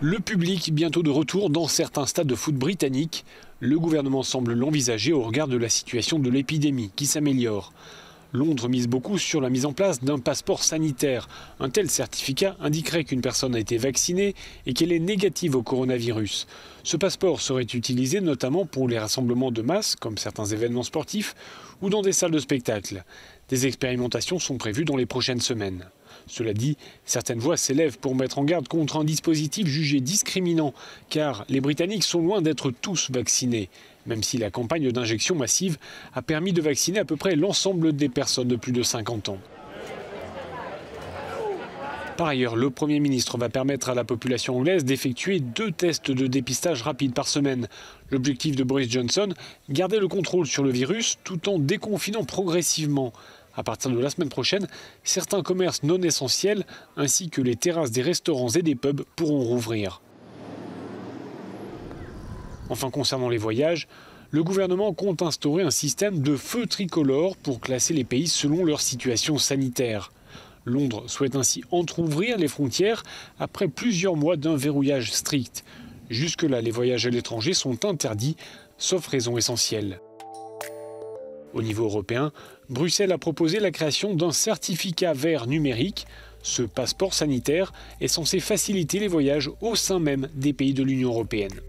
Le public bientôt de retour dans certains stades de foot britanniques. Le gouvernement semble l'envisager au regard de la situation de l'épidémie qui s'améliore. Londres mise beaucoup sur la mise en place d'un passeport sanitaire. Un tel certificat indiquerait qu'une personne a été vaccinée et qu'elle est négative au coronavirus. Ce passeport serait utilisé notamment pour les rassemblements de masse, comme certains événements sportifs, ou dans des salles de spectacle. Des expérimentations sont prévues dans les prochaines semaines. Cela dit, certaines voix s'élèvent pour mettre en garde contre un dispositif jugé discriminant, car les Britanniques sont loin d'être tous vaccinés, même si la campagne d'injection massive a permis de vacciner à peu près l'ensemble des personnes de plus de 50 ans. Par ailleurs, le Premier ministre va permettre à la population anglaise d'effectuer 2 tests de dépistage rapides par semaine. L'objectif de Boris Johnson, garder le contrôle sur le virus tout en déconfinant progressivement. À partir de la semaine prochaine, certains commerces non essentiels ainsi que les terrasses des restaurants et des pubs pourront rouvrir. Enfin, concernant les voyages, le gouvernement compte instaurer un système de feu tricolore pour classer les pays selon leur situation sanitaire. Londres souhaite ainsi entrouvrir les frontières après plusieurs mois d'un verrouillage strict. Jusque-là, les voyages à l'étranger sont interdits, sauf raison essentielle. Au niveau européen, Bruxelles a proposé la création d'un certificat vert numérique. Ce passeport sanitaire est censé faciliter les voyages au sein même des pays de l'Union européenne.